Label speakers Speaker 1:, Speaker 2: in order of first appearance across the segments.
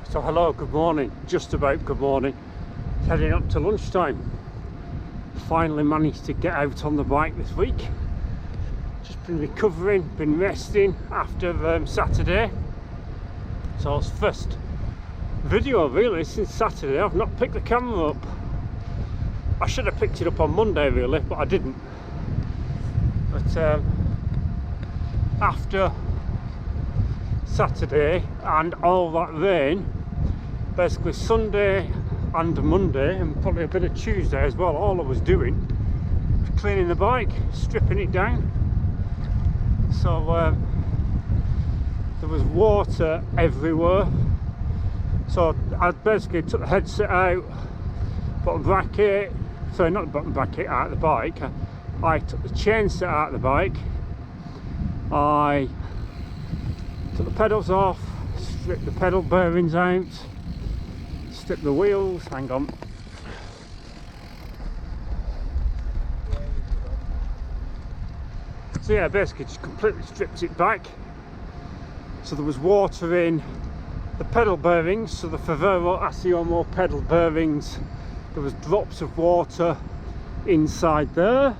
Speaker 1: So hello, good morning, just about good morning. Heading up to lunchtime. Finally managed to get out on the bike this week. Just been recovering, been resting after Saturday. So it's first video really since Saturday. I've not picked the camera up. I should have picked it up on Monday really, but I didn't. But after Saturday and all that rain, basically Sunday and Monday and probably a bit of Tuesday as well, all I was doing was cleaning the bike, stripping it down. So there was water everywhere, so I basically took the headset out, bottom bracket, sorry, not the bottom bracket, out of the bike. I took the chainset out of the bike, I took the pedals off, stripped the pedal bearings out, stripped the wheels, hang on. So yeah, basically just completely stripped it back. So there was water in the pedal bearings, so the Favero Asiomo pedal bearings, there was drops of water inside there.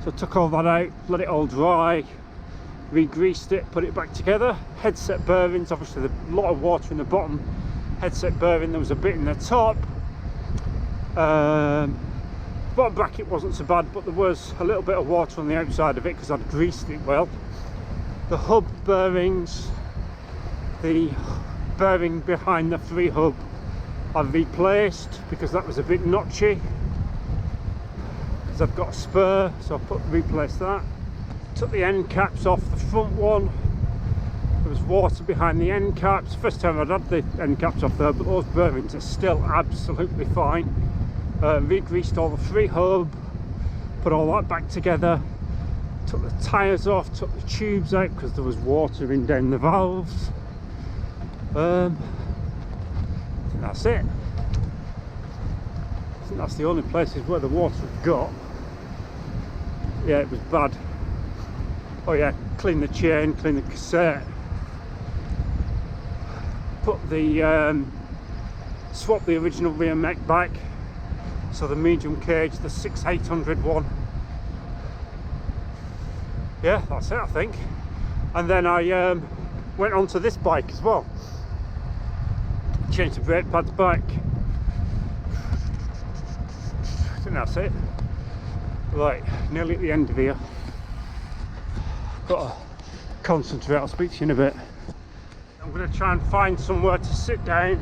Speaker 1: So I took all that out, let it all dry, re-greased it, put it back together. Headset bearings, obviously there's a lot of water in the bottom. Headset bearing, there was a bit in the top. Bottom bracket wasn't so bad, but there was a little bit of water on the outside of it because I'd greased it well. The hub bearings, the bearing behind the free hub I've replaced because that was a bit notchy, because I've got a spur, so I replaced that. Took the end caps off the front one. There was water behind the end caps. First time I'd had the end caps off there, but those bearings are still absolutely fine. Re-greased all the free hub, put all that back together. Took the tyres off, took the tubes out because there was water in down the valves. I think that's it. I think that's the only places where the water had got. Yeah, it was bad. Oh yeah, clean the chain, clean the cassette. Put the swap the original rear mech back, so the medium cage, the 6800 one. Yeah, that's it I think. And then I went onto this bike as well. Changed the brake pads back. I think that's it. Right, nearly at the end of here. Got to concentrate, I'll speak to you in a bit. I'm going to try and find somewhere to sit down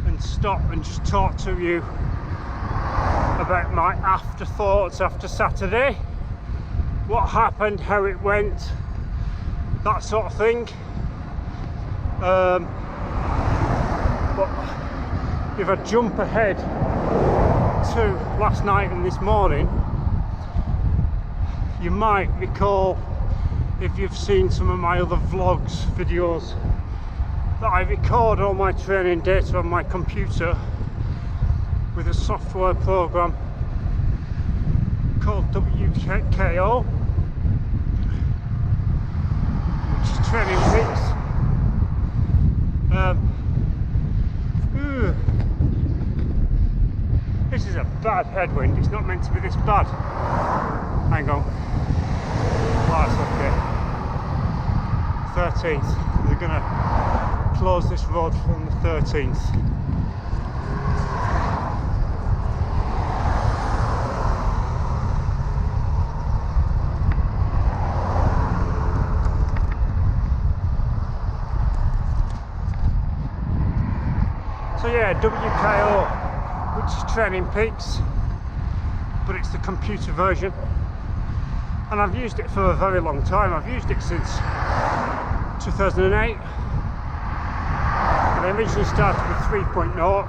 Speaker 1: and stop and just talk to you about my afterthoughts after Saturday. What happened, how it went, that sort of thing. But if I jump ahead to last night and this morning, you might recall, if you've seen some of my other vlogs, videos, that I record all my training data on my computer with a software program called WKO, which is Training Peaks. This is a bad headwind, it's not meant to be this bad. Hang on. That's okay. 13th. They're gonna close this road from the 13th. So yeah, WKO, which is Training Peaks, but it's the computer version. And I've used it for a very long time. I've used it since 2008. And they originally started with 3.0.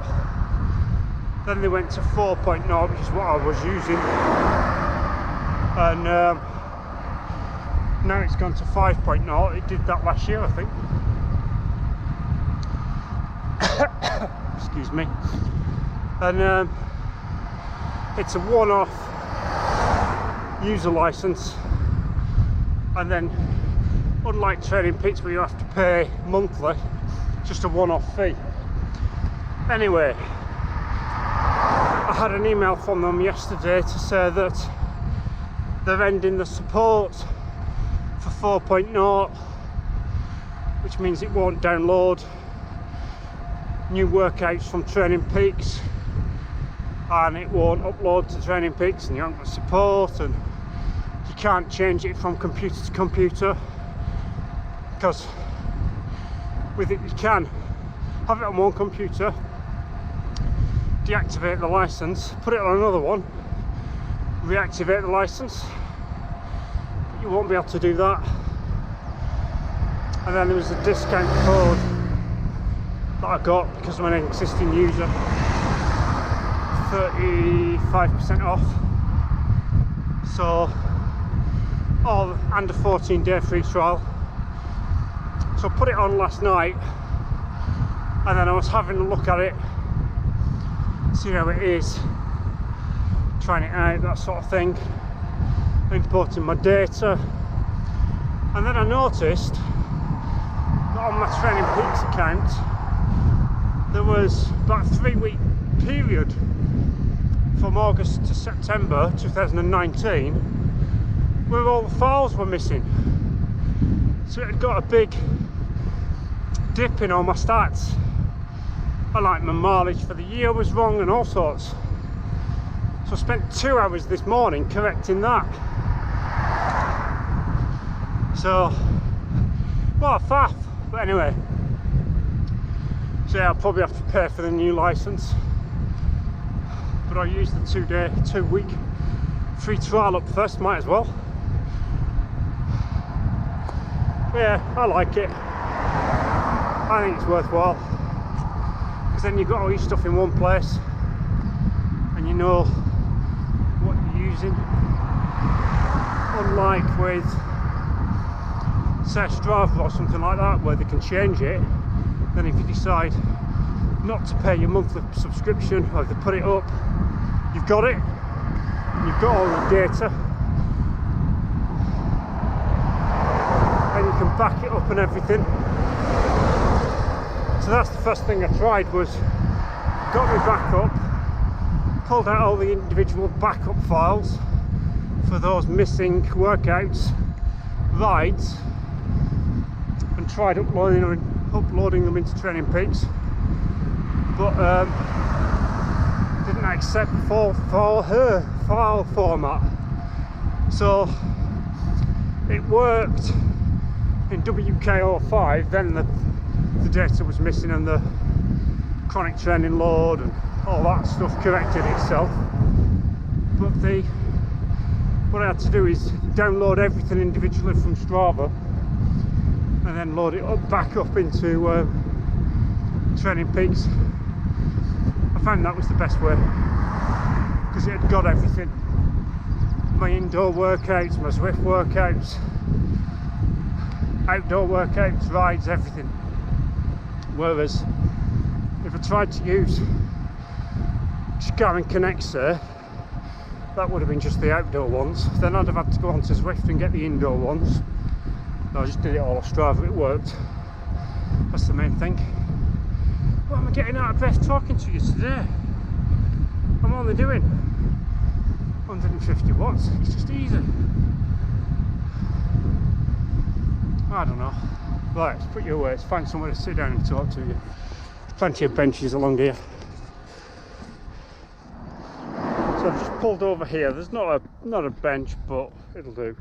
Speaker 1: Then they went to 4.0, which is what I was using. And now it's gone to 5.0. It did that last year, I think. Excuse me. And it's a one-off user license, and then unlike Training Peaks where you have to pay monthly, just a one-off fee. Anyway, I had an email from them yesterday to say that they're ending the support for 4.0, which means it won't download new workouts from Training Peaks, and it won't upload to Training Peaks, and you haven't got support, and you can't change it from computer to computer, because with it you can have it on one computer, deactivate the license, put it on another one, reactivate the license, but you won't be able to do that. And then there was a discount code that I got because I'm an existing user, 35% off. So, and a 14-day free trial. So I put it on last night, and then I was having a look at it, see how it is, trying it out, that sort of thing, importing my data, and then I noticed that on my Training Peaks account there was about a 3-week period from August to September 2019 where all the files were missing. So it had got a big dip in all my stats, and like my mileage for the year was wrong and all sorts. So I spent 2 hours this morning correcting that. So, well, faff. But anyway, so yeah, I'll probably have to pay for the new license, but I'll use the 2-week free trial up first, might as well. But yeah, I like it. I think it's worthwhile, because then you've got all your stuff in one place and you know what you're using, unlike with say Strava or something like that where they can change it. Then if you decide not to pay your monthly subscription, or if they put it up, you've got it, you've got all the data, and you can back it up and everything. So that's the first thing I tried, was got my backup, pulled out all the individual backup files for those missing workouts, rides, and tried uploading them into Training Peaks, but didn't accept file format. So it worked in WK05, then the data was missing and the chronic training load and all that stuff corrected itself. But what I had to do is download everything individually from Strava and then load it up back up into Training Peaks. I found that was the best way, because it had got everything, my indoor workouts, my Zwift workouts, outdoor workouts, rides, everything. Whereas if I tried to use Garmin Connect, say, that would have been just the outdoor ones, then I'd have had to go onto Zwift and get the indoor ones. No, I just did it all off Strava, it worked. That's the main thing. What am I getting out of breath talking to you today? I'm only doing 150 watts, it's just easy. I don't know. Right, let's put you away, let's find somewhere to sit down and talk to you. There's plenty of benches along here. So I've just pulled over here. There's not a bench, but it'll do.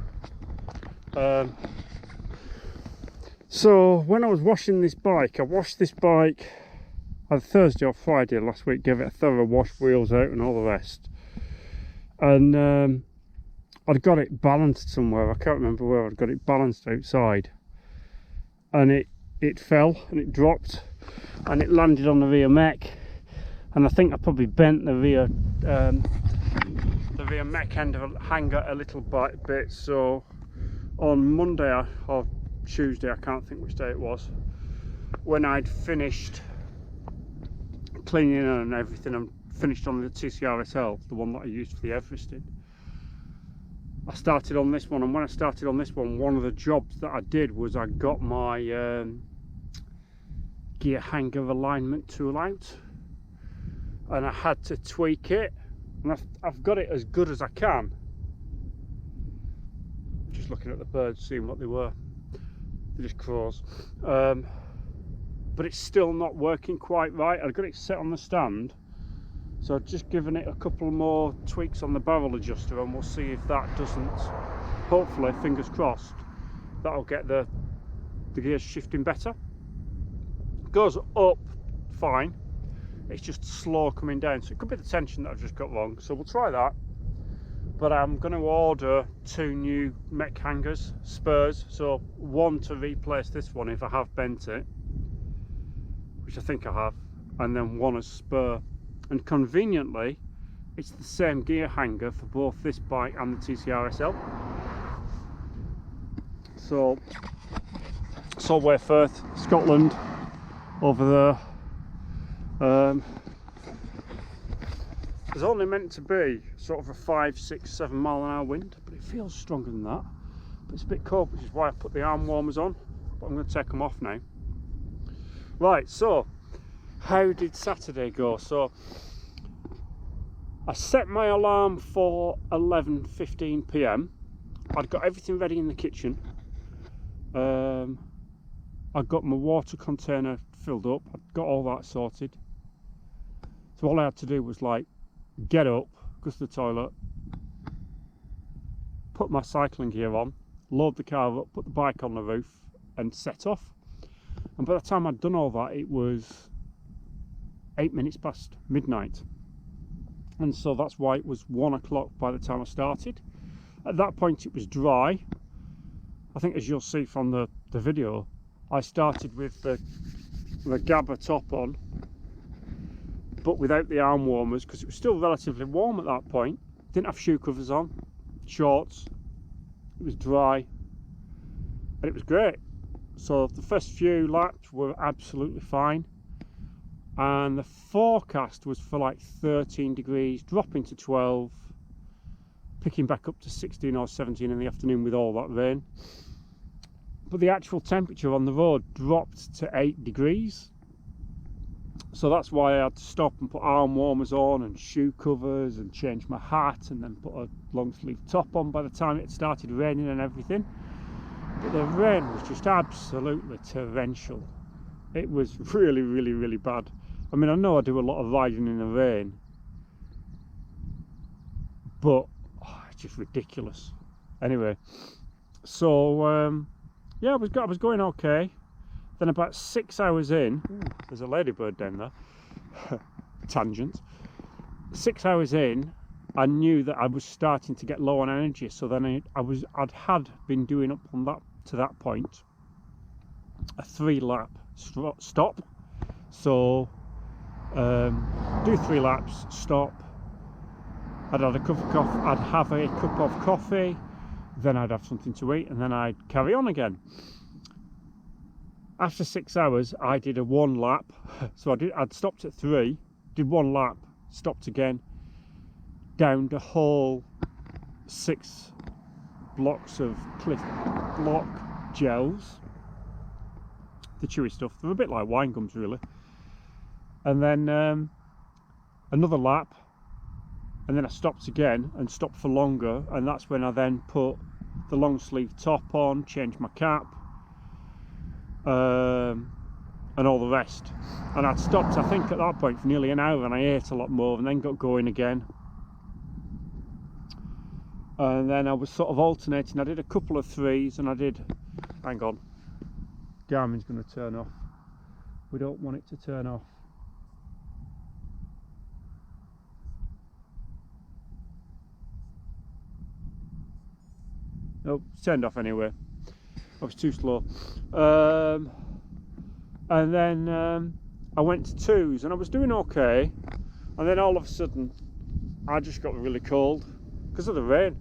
Speaker 1: So when I was washing this bike, I washed this bike either Thursday or Friday last week, gave it a thorough wash, wheels out and all the rest. And I'd got it balanced somewhere, I can't remember where I'd got it balanced outside. And it fell and it dropped and it landed on the rear mech. And I think I probably bent the rear mech end of a hanger a little bit. So on Monday or Tuesday, I can't think which day it was, when I'd finished cleaning and everything and finished on the TCRSL, the one that I used for the Everest in, I started on this one. And when I started on this one of the jobs that I did was I got my gear hanger alignment tool out, and I had to tweak it, and I've got it as good as I can. Just looking at the birds, seeing what they were. They're just crows. But it's still not working quite right. I've got it set on the stand, so I've just given it a couple more tweaks on the barrel adjuster, and we'll see if that doesn't, hopefully, fingers crossed, that'll get the gears shifting better. Goes up fine, it's just slow coming down, so it could be the tension that I've just got wrong, so we'll try that. But I'm going to order 2 new mech hangers, spurs, so one to replace this one if I have bent it, which I think I have, and then one as spur. And conveniently, it's the same gear hanger for both this bike and the TCR SL. So, Solway Firth, Scotland, over there. There's only meant to be sort of a 5, 6, 7 mile an hour wind, but it feels stronger than that. But it's a bit cold, which is why I put the arm warmers on, but I'm going to take them off now. Right, so how did Saturday go? So I set my alarm for 11:15 p.m. I'd got everything ready in the kitchen. I got my water container filled up. I'd got all that sorted. So all I had to do was like get up, go to the toilet, put my cycling gear on, load the car up, put the bike on the roof and set off. And by the time I'd done all that, it was 8 minutes past midnight. And so that's why it was 1 o'clock by the time I started. At that point it was dry. I think as you'll see from the video, I started with the Gabba top on, but without the arm warmers, because it was still relatively warm at that point. Didn't have shoe covers on, shorts, it was dry, and it was great. So the first few laps were absolutely fine, and the forecast was for like 13 degrees, dropping to 12, picking back up to 16 or 17 in the afternoon with all that rain. But the actual temperature on the road dropped to 8 degrees. So that's why I had to stop and put arm warmers on and shoe covers and change my hat and then put a long sleeve top on by the time it started raining and everything. But the rain was just absolutely torrential. It was really, really, really bad. I mean, I know I do a lot of riding in the rain, but it's just ridiculous. Anyway, so yeah, I was going okay. Then about 6 hours in, there's a ladybird down there, tangent. 6 hours in, I knew that I was starting to get low on energy. So then I'd been doing up on that to that point a 3-lap stop. So do 3 laps, stop. I'd have a cup of coffee, then I'd have something to eat, and then I'd carry on again. After 6 hours, I did a 1 lap. So I'd stopped at 3, did 1 lap, stopped again, down the whole 6 blocks of Cliff Block gels, the chewy stuff. They're a bit like wine gums, really. And then another lap, and then I stopped again and stopped for longer, and that's when I then put the long sleeve top on, changed my cap, and all the rest. And I'd stopped, I think, at that point for nearly an hour, and I ate a lot more and then got going again. And then I was sort of alternating. I did a couple of 3s, and I did, hang on, Garmin's going to turn off. We don't want it to turn off. Nope, it's turned off anyway. I was too slow. And then I went to 2s, and I was doing okay, and then all of a sudden I just got really cold because of the rain,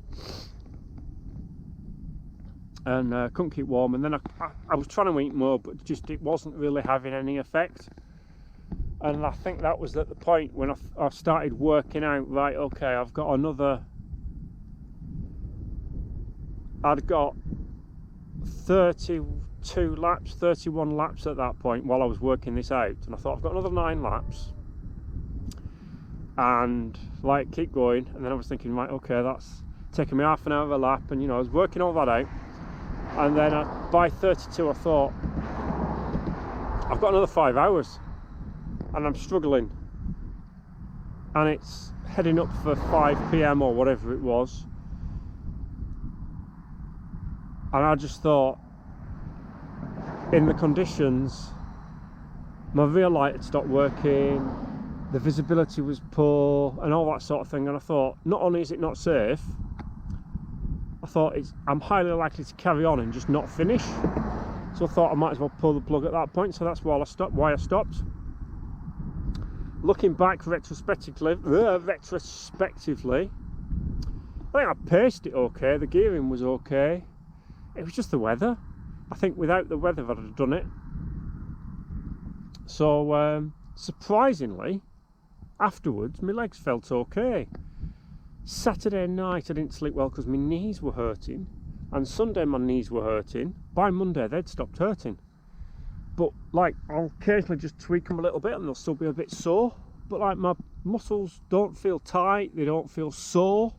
Speaker 1: and couldn't keep warm. And then I was trying to eat more, but just it wasn't really having any effect. And I think that was at the point when I started working out, right, okay, I've got another, I'd got 32 laps, 31 laps at that point while I was working this out, and I thought I've got another 9 laps. and like keep going. And then I was thinking, right, okay, that's taking me half an hour of a lap, and you know, I was working all that out. And then by 32 I thought, I've got another 5 hours and I'm struggling, and it's heading up for 5 p.m. or whatever it was. And I just thought, in the conditions, my rear light had stopped working, the visibility was poor and all that sort of thing, and I thought, not only is it not safe, I thought I'm highly likely to carry on and just not finish. So I thought I might as well pull the plug at that point, so that's why I stopped. Looking back retrospectively, I think I paced it okay, the gearing was okay. It was just the weather. I think without the weather I'd have done it. So surprisingly, afterwards my legs felt okay. Saturday night I didn't sleep well because my knees were hurting, and Sunday my knees were hurting. By Monday they'd stopped hurting, but like I'll occasionally just tweak them a little bit and they'll still be a bit sore, but like my muscles don't feel tight, they don't feel sore.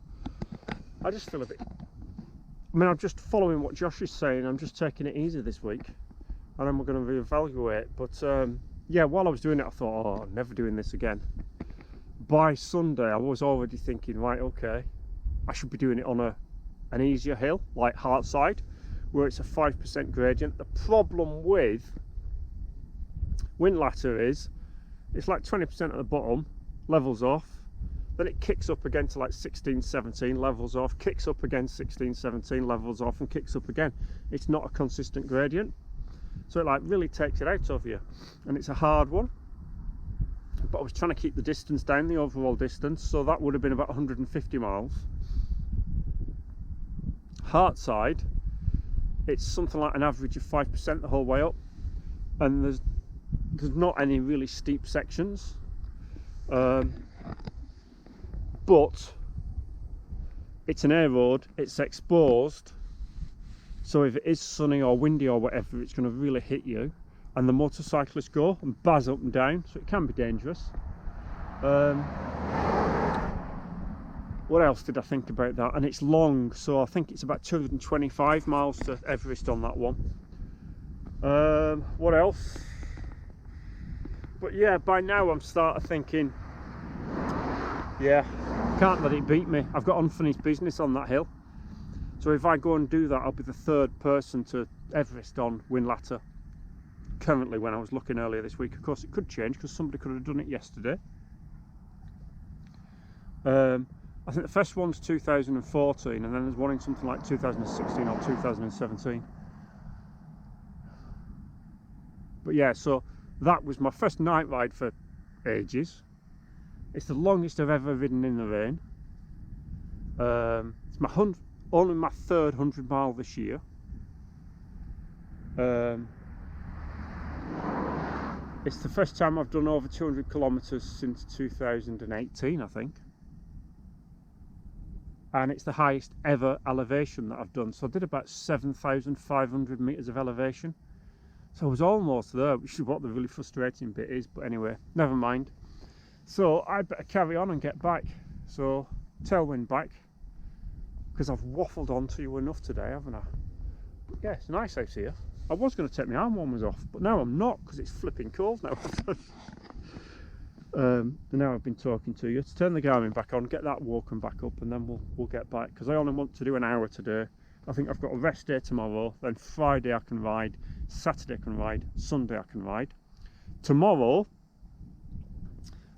Speaker 1: I just feel a bit, I mean, I'm just following what Josh is saying. I'm just taking it easy this week, and then we're going to reevaluate. But yeah, while I was doing it I thought, oh, I'm never doing this again. By Sunday I was already thinking, right, okay, I should be doing it on an easier hill like Hartside, where it's a 5% gradient. The problem with Windlatter is it's like 20% at the bottom, levels off, then it kicks up again to like 16, 17, levels off, kicks up again 16, 17, levels off, and kicks up again. It's not a consistent gradient, so it like really takes it out of you, and it's a hard one. But I was trying to keep the distance down, the overall distance, so that would have been about 150 miles. Hartside, it's something like an average of 5% the whole way up, and there's not any really steep sections, but it's an air road, it's exposed, so if it is sunny or windy or whatever, it's going to really hit you. And the motorcyclists go and buzz up and down, so it can be dangerous. What else did I think about that? And it's long, so I think it's about 225 miles to Everest on that one. What else? But yeah, by now I'm starting thinking, yeah, can't let it beat me. I've got unfinished business on that hill, so if I go and do that, I'll be the third person to Everest on Windlatter. Currently, when I was looking earlier this week, of course it could change because somebody could have done it yesterday. I think the first one's 2014, and then there's one in something like 2016 or 2017. But yeah, so that was my first night ride for ages. It's the longest I've ever ridden in the rain. It's only my third 100 mile this year. It's the first time I've done over 200 kilometers since 2018, I think. And it's the highest ever elevation that I've done. So I did about 7,500 meters of elevation. So I was almost there, which is what the really frustrating bit is. But anyway, never mind. So I better carry on and get back. So tailwind back, because I've waffled on to you enough today, haven't I? But yeah, it's nice out here. I was going to take my arm warmers off, but now I'm not, because it's flipping cold now. Now I've been talking to you, to turn the Garmin back on, get that walking back up, and then we'll get back, because I only want to do an hour today. I think I've got a rest day tomorrow, then Friday I can ride, Saturday I can ride, Sunday I can ride. Tomorrow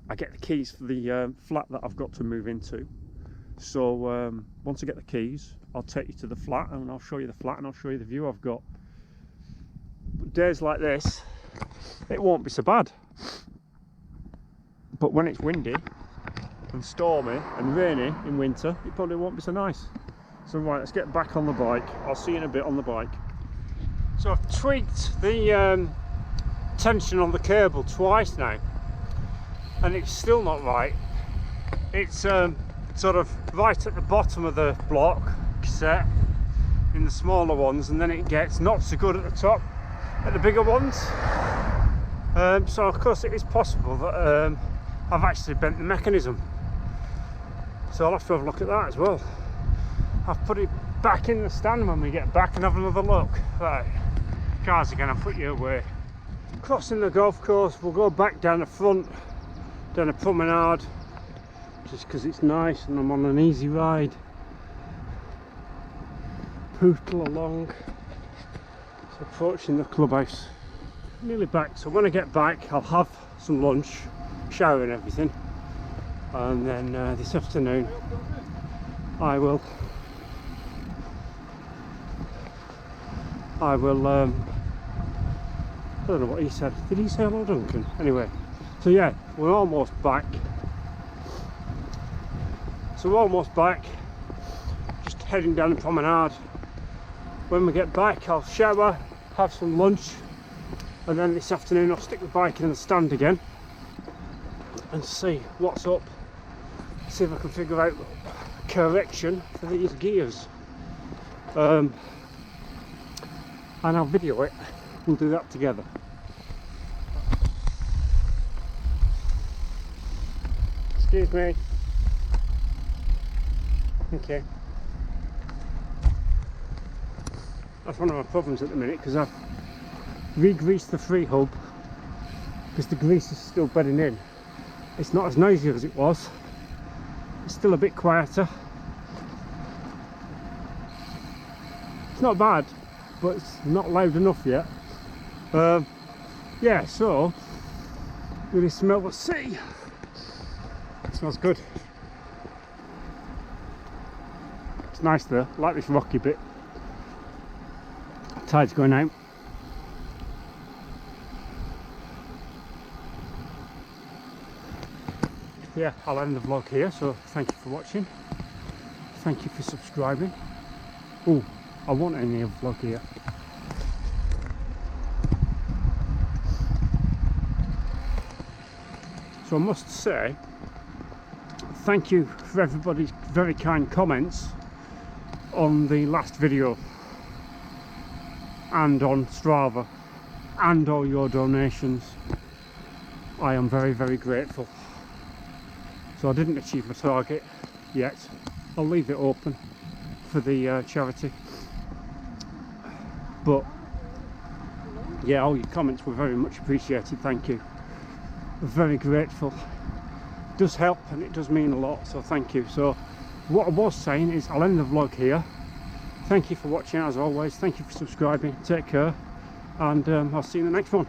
Speaker 1: I get the keys for the flat that I've got to move into. So once I get the keys, I'll take you to the flat, and I'll show you the flat, and I'll show you the view I've got. But days like this, it won't be so bad. But when it's windy and stormy and rainy in winter, it probably won't be so nice. So right, let's get back on the bike. I'll see you in a bit on the bike. So I've tweaked the tension on the cable twice now, and it's still not right. It's sort of right at the bottom of the block cassette in the smaller ones, and then it gets not so good at the top at the bigger ones. So of course it is possible that I've actually bent the mechanism. So I'll have to have a look at that as well. I'll put it back in the stand when we get back and have another look. Right, cars again, I'll put you away. Crossing the golf course, we'll go back down the front, down a promenade, just because it's nice and I'm on an easy ride. Pootle along, so approaching the clubhouse. Nearly back, so when I get back I'll have some lunch, shower and everything, and then this afternoon I will I don't know what he said. Did he say hello, Duncan? Anyway, so yeah, we're almost back. So we're almost back. Just heading down the promenade. When we get back, I'll shower, have some lunch, and then this afternoon I'll stick the bike in the stand again and see what's up. See if I can figure out a correction for these gears. And I'll video it. We'll do that together. Excuse me. Okay. That's one of my problems at the minute, because I've re-greased the free hub because the grease is still bedding in. It's not as noisy as it was. It's still a bit quieter. It's not bad, but it's not loud enough yet. Yeah, so really smell the sea. It smells good. It's nice though. I like this rocky bit. Tide's going out. Yeah, I'll end the vlog here, so thank you for watching. Thank you for subscribing. Oh, I won't end the vlog here. So I must say, thank you for everybody's very kind comments on the last video, and on Strava, and all your donations. I am very, very grateful. So I didn't achieve my target yet. I'll leave it open for the charity. But yeah, all your comments were very much appreciated. Thank you. Very grateful. It does help and it does mean a lot, so thank you. So what I was saying is I'll end the vlog here. Thank you for watching as always. Thank you for subscribing. Take care, and I'll see you in the next one.